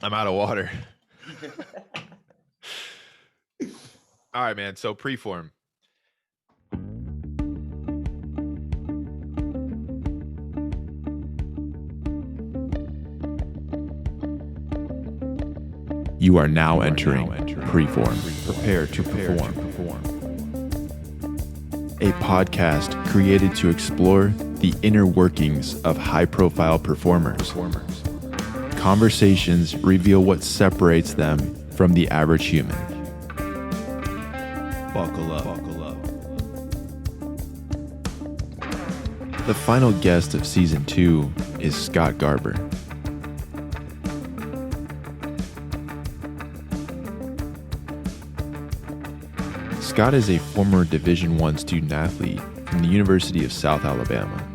I'm out of water. All right, man. So preform. You are now entering preform. Prepare to perform. A podcast created to explore the inner workings of high-profile performers. Conversations reveal what separates them from the average human. Buckle up. The final guest of season 2 is Scott Garber. Scott is a former Division I student athlete from the University of South Alabama.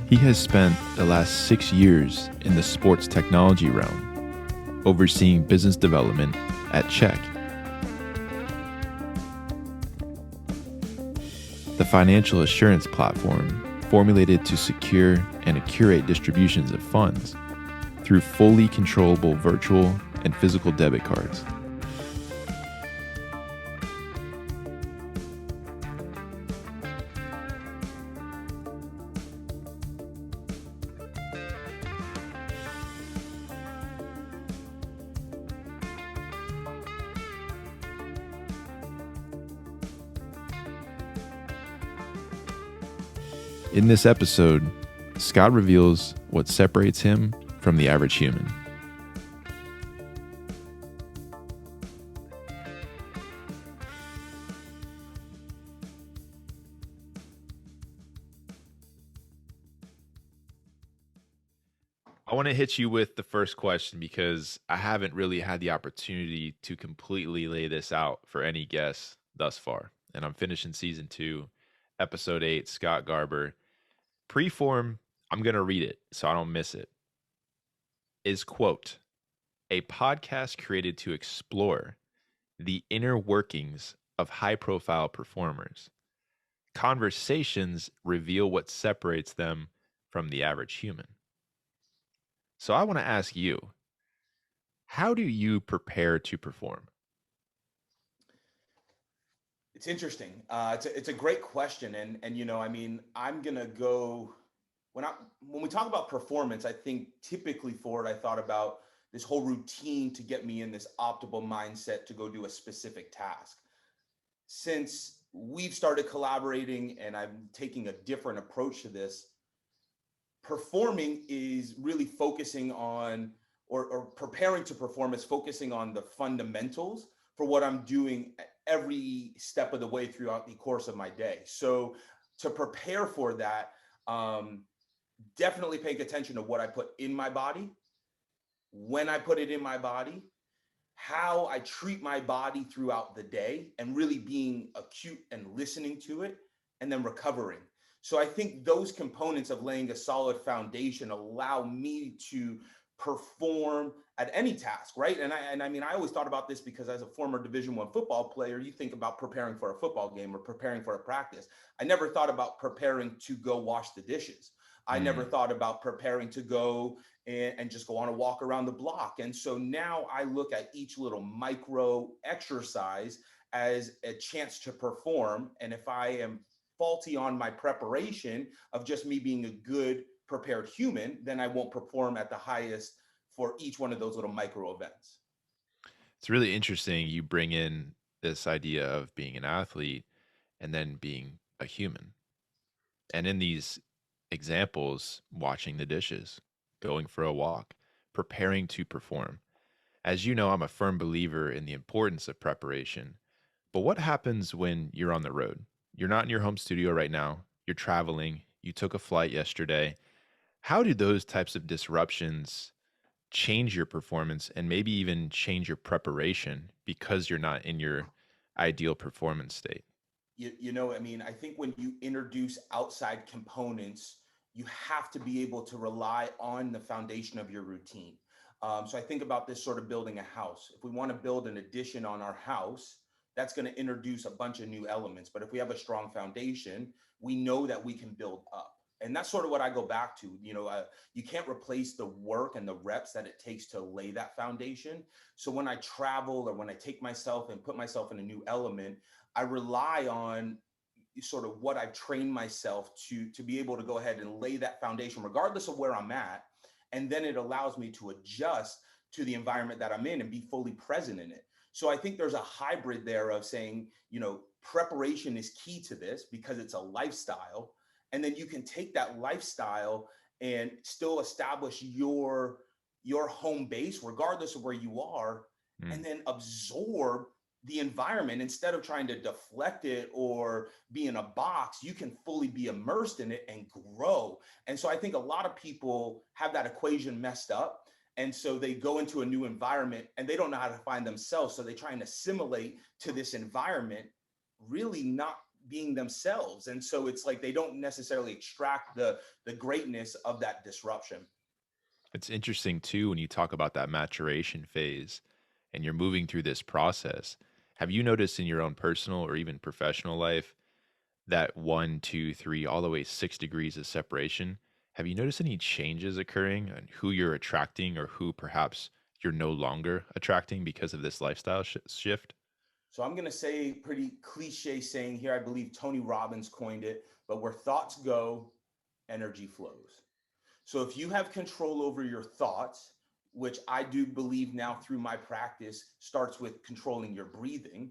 He has spent the last 6 years in the sports technology realm, overseeing business development at Chek. The financial assurance platform formulated to secure and curate distributions of funds through fully controllable virtual and physical debit cards. In this episode, Scott reveals what separates him from the average human. I want to hit you with the first question because I haven't really had the opportunity to completely lay this out for any guests thus far. And I'm finishing season 2, episode 8, Scott Garber. Preform, I'm going to read it so I don't miss it. Is, quote, a podcast created to explore the inner workings of high-profile performers. Conversations reveal what separates them from the average human. So I want to ask you, how do you prepare to perform? It's interesting. It's a great question, and I mean, I'm gonna go when we talk about performance. I think typically for it, I thought about this whole routine to get me in this optimal mindset to go do a specific task. Since we've started collaborating and I'm taking a different approach to this, performing is really focusing on or preparing to perform is focusing on the fundamentals for what I'm doing every step of the way throughout the course of my day. So to prepare for that, definitely paying attention to what I put in my body, when I put it in my body, how I treat my body throughout the day, and really being acute and listening to it, and then recovering. So I think those components of laying a solid foundation allow me to perform at any task, right? And I mean, I always thought about this because as a former Division I football player, you think about preparing for a football game or preparing for a practice. I never thought about preparing to go wash the dishes. I never Mm. thought about preparing to go and just go on a walk around the block. And so now I look at each little micro exercise as a chance to perform. And if I am faulty on my preparation of just me being a good prepared human, then I won't perform at the highest for each one of those little micro events. It's really interesting you bring in this idea of being an athlete and then being a human. And in these examples, washing the dishes, going for a walk, preparing to perform. As you know, I'm a firm believer in the importance of preparation. But what happens when you're on the road? You're not in your home studio right now, you're traveling, you took a flight yesterday. How do those types of disruptions change your performance and maybe even change your preparation because you're not in your ideal performance state? I mean, I think when you introduce outside components, you have to be able to rely on the foundation of your routine. So I think about this sort of building a house. If we want to build an addition on our house, that's going to introduce a bunch of new elements. But if we have a strong foundation, we know that we can build up. And that's sort of what I go back to. You can't replace the work and the reps that it takes to lay that foundation. So when I travel or when I take myself and put myself in a new element, I rely on sort of what I've trained myself to be able to go ahead and lay that foundation, regardless of where I'm at. And then it allows me to adjust to the environment that I'm in and be fully present in it. So I think there's a hybrid there of saying, preparation is key to this because it's a lifestyle. And then you can take that lifestyle and still establish your home base, regardless of where you are, and then absorb the environment. Instead of trying to deflect it or be in a box, you can fully be immersed in it and grow. And so I think a lot of people have that equation messed up. And so they go into a new environment and they don't know how to find themselves. So they try and assimilate to this environment, really not being themselves. And so it's like they don't necessarily extract the greatness of that disruption. It's interesting too when you talk about that maturation phase and you're moving through this process. Have you noticed in your own personal or even professional life that 1, 2, 3, all the way 6 degrees of separation? Have you noticed any changes occurring and who you're attracting or who perhaps you're no longer attracting because of this lifestyle shift? So I'm going to say pretty cliche saying here. I believe Tony Robbins coined it, but where thoughts go, energy flows. So if you have control over your thoughts, which I do believe now through my practice starts with controlling your breathing,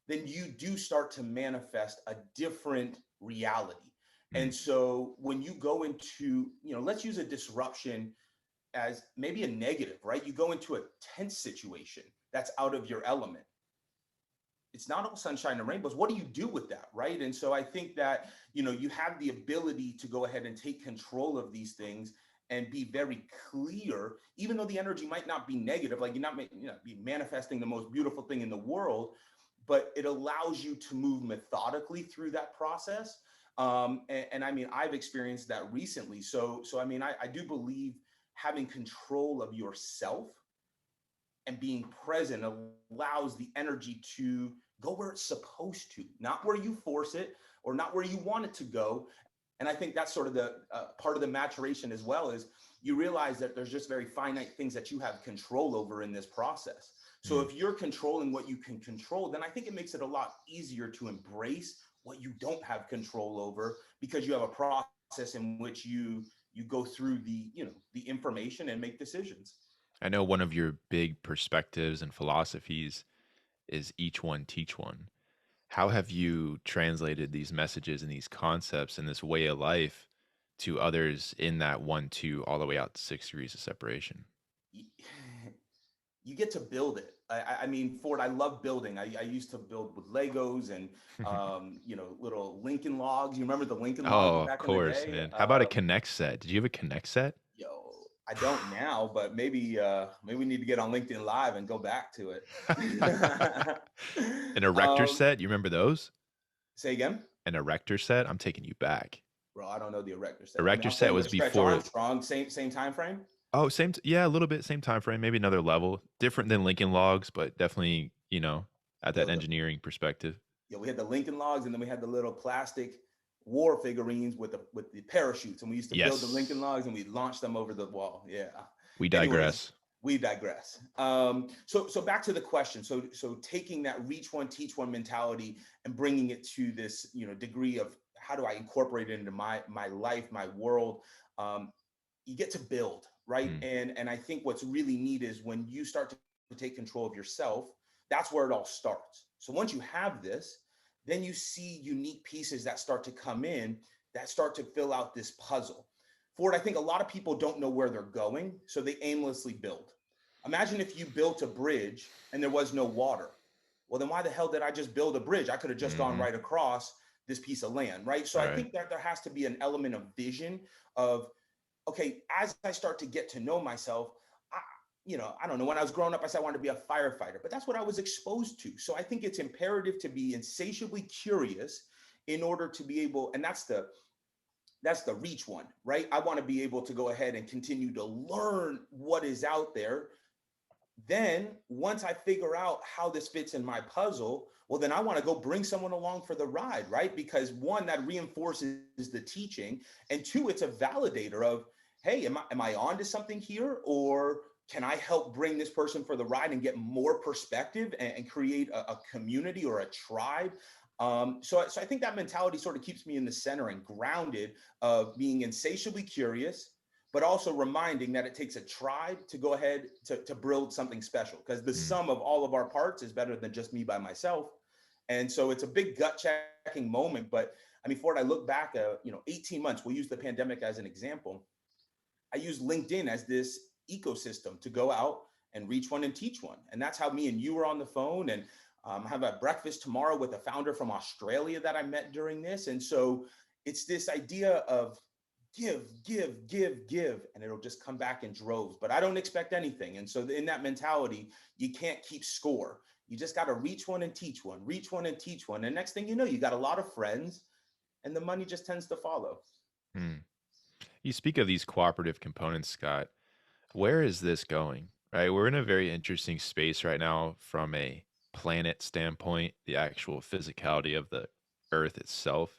then you do start to manifest a different reality. And Mm, so when you go into, let's use a disruption as maybe a negative, right? You go into a tense situation that's out of your element. It's not all sunshine and rainbows. What do you do with that, right? And so I think that you have the ability to go ahead and take control of these things and be very clear, even though the energy might not be negative, like you're not be manifesting the most beautiful thing in the world, but it allows you to move methodically through that process. And I mean, I've experienced that recently. So I mean, I do believe having control of yourself and being present allows the energy to go where it's supposed to, not where you force it or not where you want it to go. And I think that's sort of the part of the maturation as well, is you realize that there's just very finite things that you have control over in this process. So mm. if you're controlling what you can control, then I think it makes it a lot easier to embrace what you don't have control over, because you have a process in which you go through the information and make decisions. I know one of your big perspectives and philosophies is each one teach one. How have you translated these messages and these concepts and this way of life to others in that 1, 2, all the way out to 6 degrees of separation? You get to build it. I mean, Ford, I love building. I used to build with Legos and, little Lincoln logs. You remember the Lincoln logs Oh, of back in the course, day? man. How about a Connect set? Did you have a Connect set? Yo, I don't now, but maybe we need to get on LinkedIn Live and go back to it. An erector um, set? You remember those? Say again? An erector set? I'm taking you back. Bro, I don't know the erector set. I mean, Erector I'm set familiar was with Stretch before. Armstrong, same time frame. Oh, yeah, a little bit same time frame, maybe another level. Different than Lincoln Logs, but definitely, at that Yo, engineering perspective. we had the Lincoln Logs, and then we had the little plastic war figurines with the parachutes, and we used to build the Lincoln Yes. Logs and we launched them over the wall. Yeah. We Anyways, digress. we digress. So back to the question. So taking that reach one, teach one mentality and bringing it to this degree of how do I incorporate it into my life, my world. You get to build, right? Mm, And I think what's really neat is when you start to take control of yourself, that's where it all starts. So once you have this, then you see unique pieces that start to come in that start to fill out this puzzle. Ford, I think a lot of people don't know where they're going, so they aimlessly build. Imagine if you built a bridge and there was no water. Well, then why the hell did I just build a bridge? I could have just gone hmm. right across this piece of land, right? So I Right. think that there has to be an element of vision of, okay, as I start to get to know myself, I, I don't know. When I was growing up, I said I wanted to be a firefighter, but that's what I was exposed to. So I think it's imperative to be insatiably curious in order to be able, and that's the reach one, right? I want to be able to go ahead and continue to learn what is out there Then once I figure out how this fits in my puzzle, well, then I want to go bring someone along for the ride, right? Because one, that reinforces the teaching, and two, it's a validator of, hey, am I on to something here, or can I help bring this person for the ride and get more perspective and create a community or a tribe? So I think that mentality sort of keeps me in the center and grounded of being insatiably curious, but also reminding that it takes a tribe to go ahead to build something special, because the Mm, sum of all of our parts is better than just me by myself. And so it's a big gut checking moment. But I mean, Ford, I look back, 18 months, we'll use the pandemic as an example. I use LinkedIn as this ecosystem to go out and reach one and teach one. And that's how me and you were on the phone. And have a breakfast tomorrow with a founder from Australia that I met during this. And so it's this idea of give, and it'll just come back in droves. But I don't expect anything. And so in that mentality, you can't keep score. You just got to reach one and teach one, reach one and teach one. And next thing you know, you got a lot of friends, and the money just tends to follow. mm. You speak of these cooperative components, Scott. Where is this going? Right? We're in a very interesting space right now from a planet standpoint, the actual physicality of the earth itself,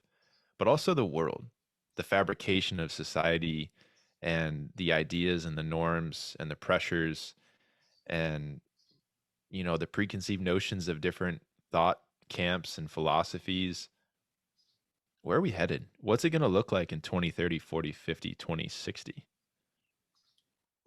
but also the world, the fabrication of society and the ideas and the norms and the pressures and the preconceived notions of different thought camps and philosophies. Where are we headed? What's it going to look like in 2030, 40, 50, 2060?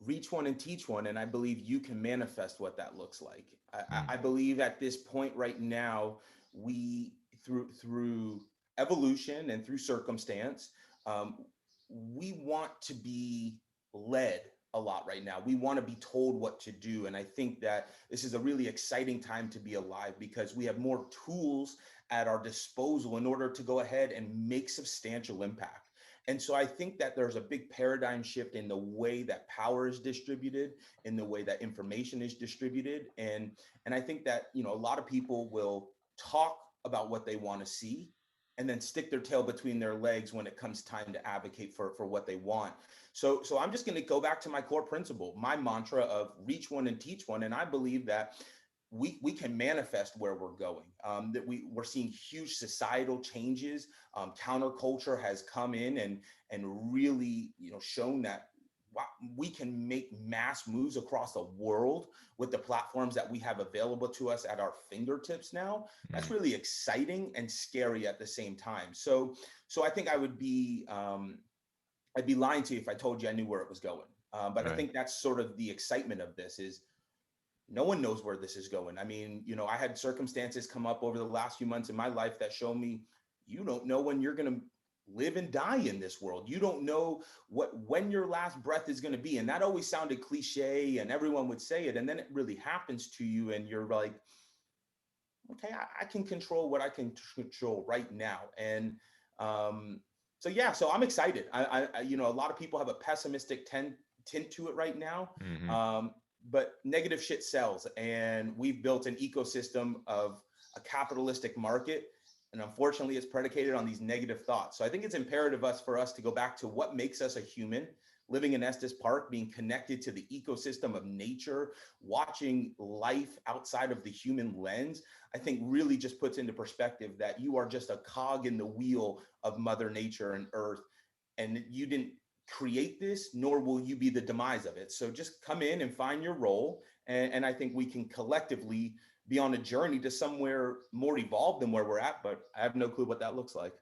Reach one and teach one, and I believe you can manifest what that looks like. Mm, I believe at this point right now, we through evolution and through circumstance, um, we want to be led a lot right now. We want to be told what to do, and I think that this is a really exciting time to be alive because we have more tools at our disposal in order to go ahead and make substantial impact. And so I think that there's a big paradigm shift in the way that power is distributed, in the way that information is distributed. And I think that, a lot of people will talk about what they want to see and then stick their tail between their legs when it comes time to advocate for what they want. So I'm just going to go back to my core principle, my mantra of reach one and teach one. And I believe that we can manifest where we're going. That we're seeing huge societal changes. Counterculture has come in and really shown that we can make mass moves across the world with the platforms that we have available to us at our fingertips now. That's mm, really exciting and scary at the same time. So I think I'd be lying to you if I told you I knew where it was going. But I right. think that's sort of the excitement of this is no one knows where this is going. I mean, I had circumstances come up over the last few months in my life that show me you don't know when you're going to live and die in this world. You don't know when your last breath is going to be. And that always sounded cliche and everyone would say it. And then it really happens to you and you're like, okay, I can control what I can control right now. And so yeah, so I'm excited. A lot of people have a pessimistic tint to it right now. Hmm. Um, but negative shit sells, and we've built an ecosystem of a capitalistic market, and unfortunately, it's predicated on these negative thoughts. So I think it's imperative for us to go back to what makes us a human. Living in Estes Park, being connected to the ecosystem of nature, watching life outside of the human lens, I think really just puts into perspective that you are just a cog in the wheel of Mother Nature and Earth, and you didn't create this, nor will you be the demise of it. So just come in and find your role. And I think we can collectively be on a journey to somewhere more evolved than where we're at, but I have no clue what that looks like.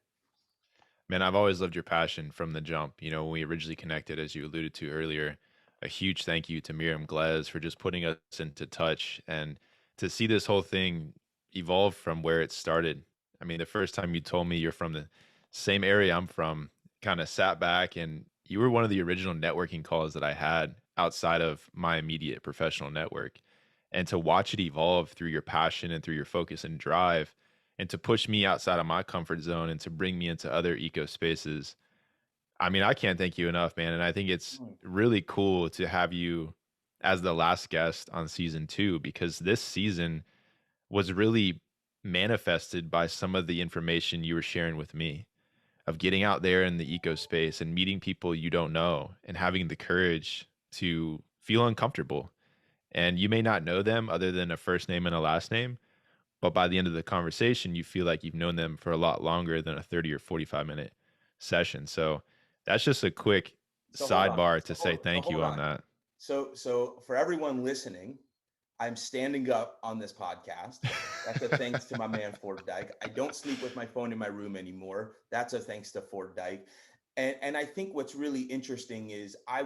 Man, I've always loved your passion from the jump. When we originally connected, as you alluded to earlier, a huge thank you to Miriam Glez for just putting us into touch and to see this whole thing evolve from where it started. I mean, the first time you told me you're from the same area I'm from, kind of sat back and you were one of the original networking calls that I had outside of my immediate professional network. And to watch it evolve through your passion and through your focus and drive and to push me outside of my comfort zone and to bring me into other eco spaces. I mean, I can't thank you enough, man. And I think it's Mm. really cool to have you as the last guest on season 2 because this season was really manifested by some of the information you were sharing with me of getting out there in the eco space and meeting people you don't know and having the courage to feel uncomfortable And you may not know them other than a first name and a last name, but by the end of the conversation, you feel like you've known them for a lot longer than a 30 or 45-minute session. So that's just a quick So hold on. sidebar to say So thank you hold on on. that. So for everyone listening, I'm standing up on this podcast. That's a thanks to my man Ford Dyke. I don't sleep with my phone in my room anymore. That's a thanks to Ford Dyke. And I think what's really interesting is I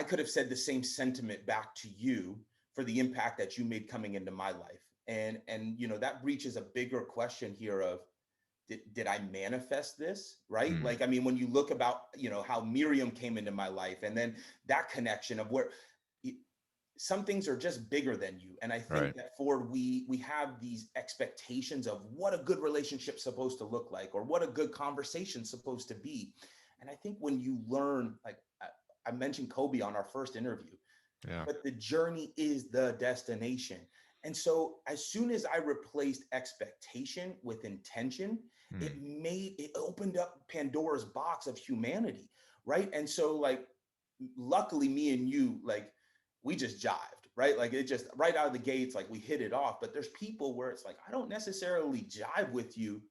could have said the same sentiment back to you for the impact that you made coming into my life. And that breaches a bigger question here of did I manifest this? Right? Mm, Like, I mean, when you look about, how Miriam came into my life and then that connection of where some things are just bigger than you. And I think right. that Ford, we have these expectations of what a good relationship's supposed to look like or what a good conversation's supposed to be. And I think when you learn, like I mentioned Kobe on our first interview, Yeah. but the journey is the destination. And so as soon as I replaced expectation with intention, Mm, it opened up Pandora's box of humanity, right? And so like luckily me and you, like, we just jived, right? Like it just right out of the gates, like we hit it off. But there's people where it's like I don't necessarily jive with you,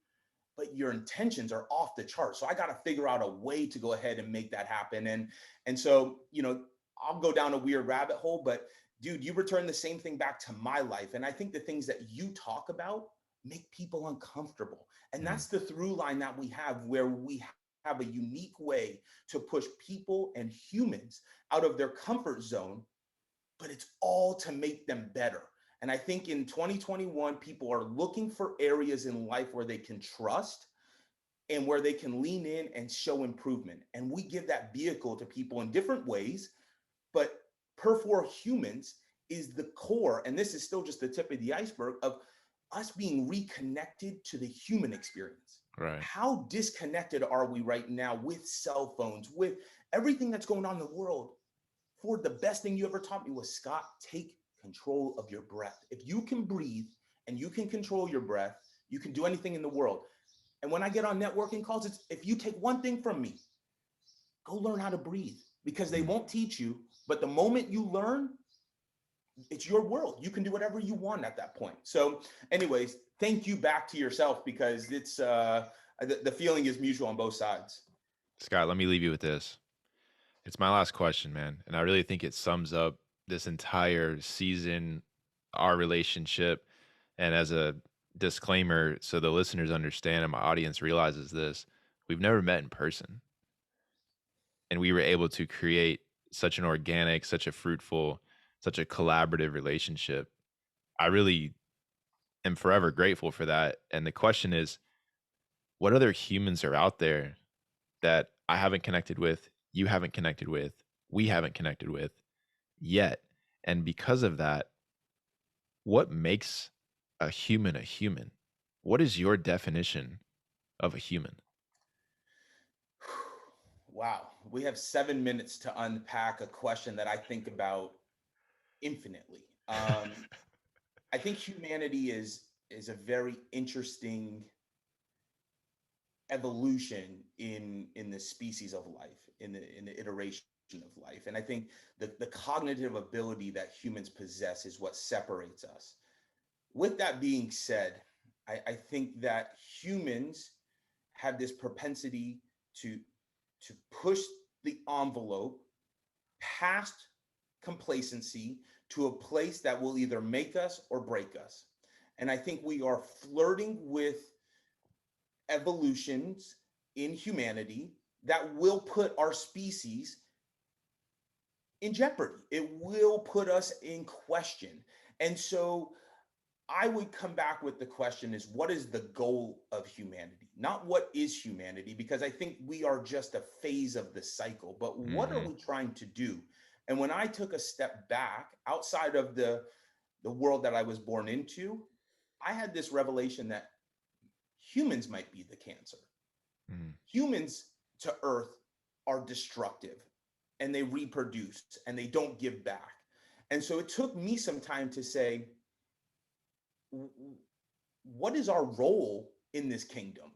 but your intentions are off the chart. So I got to figure out a way to go ahead and make that happen. And so, I'll go down a weird rabbit hole, but dude, you return the same thing back to my life. And I think the things that you talk about make people uncomfortable. And mm, that's the through line that we have where we have a unique way to push people and humans out of their comfort zone, but it's all to make them better. And I think in 2021, people are looking for areas in life where they can trust and where they can lean in and show improvement. And we give that vehicle to people in different ways, but per humans is the core. And this is still just the tip of the iceberg of us being reconnected to the human experience. right. How disconnected are we right now with cell phones, with everything that's going on in the world? Ford, the best thing you ever taught me was, Scott, take control of your breath. If you can breathe and you can control your breath, you can do anything in the world. And when I get on networking calls, it's if you take one thing from me, go learn how to breathe because they Mm. won't teach you. But the moment you learn, it's your world. You can do whatever you want at that point. So, anyways, thank you back to yourself because it's the feeling is mutual on both sides. Scott, let me leave you with this. It's my last question, man. And I really think it sums up this entire season, our relationship. And as a disclaimer, so the listeners understand and my audience realizes this, we've never met in person. And we were able to create such an organic, such a fruitful, such a collaborative relationship. I really am forever grateful for that. And the question is, what other humans are out there that I haven't connected with, you haven't connected with, we haven't connected with yet? And because of that, what makes a human a human? What is your definition of a human? Wow, we have 7 minutes to unpack a question that I think about infinitely. I think humanity is a very interesting evolution in the species of life, in the iteration of life. And I think the cognitive ability that humans possess is what separates us. With that being said, I think that humans have this propensity to to push the envelope past complacency to a place that will either make us or break us. And I think we are flirting with evolutions in humanity that will put our species in jeopardy. It will put us in question. And so I would come back with the question is what is the goal of humanity? Not what is humanity, because I think we are just a phase of the cycle, but what are Hmm. we trying to do? And when I took a step back outside of the world that I was born into, I had this revelation that humans might be the cancer. Hmm. Humans to Earth are destructive and they reproduce and they don't give back. And so it took me some time to say, what is our role in this kingdom?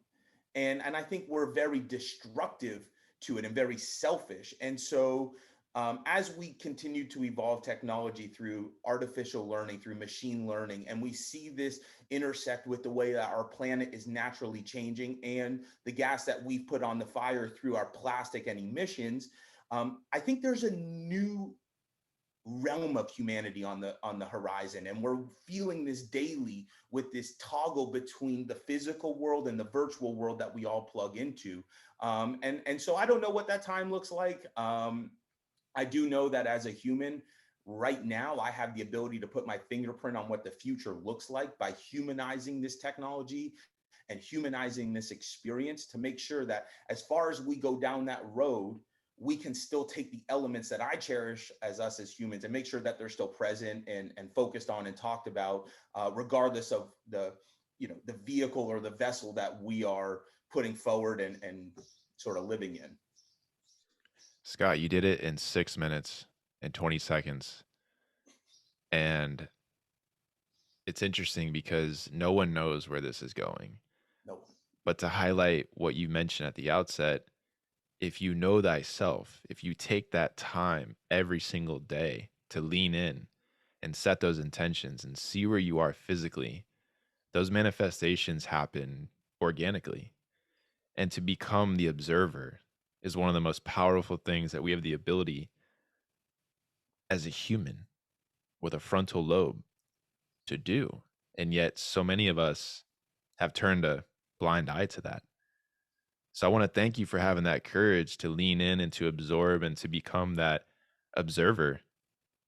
And I think we're very destructive to it and very selfish. And so As we continue to evolve technology through artificial learning, through machine learning, and we see this intersect with the way that our planet is naturally changing and the gas that we've put on the fire through our plastic and emissions, I think there's a new realm of humanity on the horizon, and we're feeling this daily with this toggle between the physical world and the virtual world that we all plug into. And so I don't know what that time looks like. I do know that as a human, right now, I have the ability to put my fingerprint on what the future looks like by humanizing this technology and humanizing this experience to make sure that as far as we go down that road, we can still take the elements that I cherish as us as humans and make sure that they're still present and focused on and talked about, regardless of the vehicle or the vessel that we are putting forward and sort of living in. Scott, you did it in 6 minutes and 20 seconds. And it's interesting because no one knows where this is going. No. But to highlight what you mentioned at the outset, if you know thyself, if you take that time every single day to lean in and set those intentions and see where you are physically, those manifestations happen organically. And to become the observer is one of the most powerful things that we have the ability as a human with a frontal lobe to do. And yet so many of us have turned a blind eye to that. So I want to thank you for having that courage to lean in and to absorb and to become that observer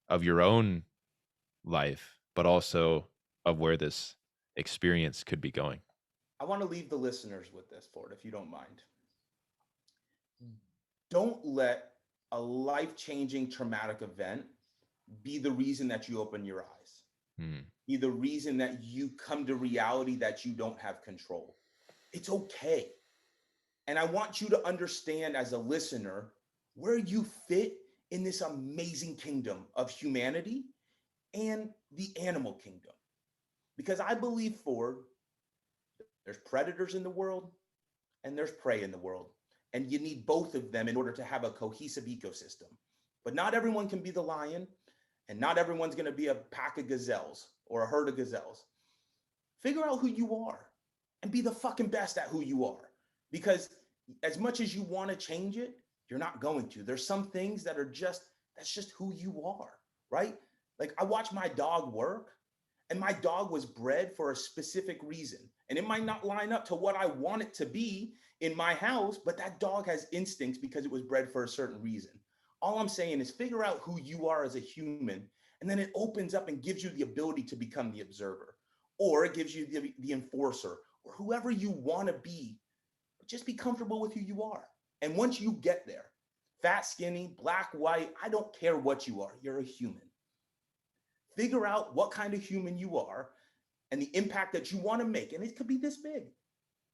of your own life, but also of where this experience could be going. I want to leave the listeners with this, Ford, if you don't mind. Don't let a life-changing traumatic event be the reason that you open your eyes. Be the reason that you come to reality that you don't have control. It's okay. And I want you to understand as a listener where you fit in this amazing kingdom of humanity and the animal kingdom. Because I believe, Ford, there's predators in the world and there's prey in the world. And you need both of them in order to have a cohesive ecosystem. But not everyone can be the lion, and not everyone's going to be a pack of gazelles or a herd of gazelles. Figure out who you are and be the fucking best at who you are. Because as much as you want to change it, you're not going to. There's some things that are that's just who you are, right? Like I watch my dog work, and my dog was bred for a specific reason. And it might not line up to what I want it to be in my house, but that dog has instincts because it was bred for a certain reason. All I'm saying is figure out who you are as a human, and then it opens up and gives you the ability to become the observer, or it gives you the enforcer, or whoever you want to be. Just be comfortable with who you are. And once you get there, fat, skinny, black, white, I don't care what you are, you're a human. Figure out what kind of human you are and the impact that you want to make. And it could be this big.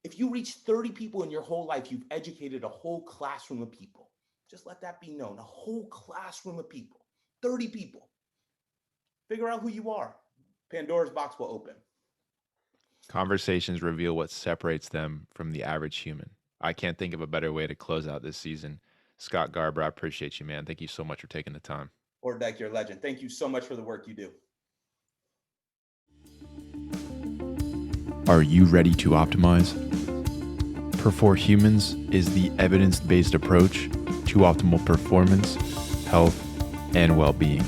If you reach 30 people in your whole life, you've educated a whole classroom of people. Just let that be known. A whole classroom of people, 30 people. Figure out who you are. Pandora's box will open. Conversations reveal what separates them from the average human. I can't think of a better way to close out this season. Scott Garber, I appreciate you, man. Thank you so much for taking the time. Ordek, you're a legend. Thank you so much for the work you do. Are you ready to optimize? preFORM is the evidence-based approach to optimal performance, health, and well-being.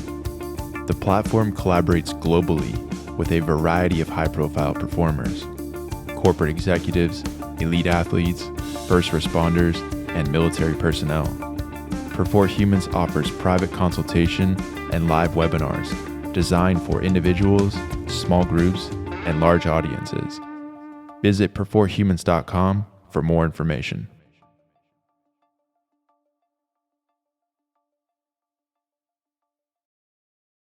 The platform collaborates globally with a variety of high-profile performers, corporate executives, elite athletes, first responders, and military personnel. preFORM offers private consultation and live webinars designed for individuals, small groups, and large audiences. Visit preFORM for more information.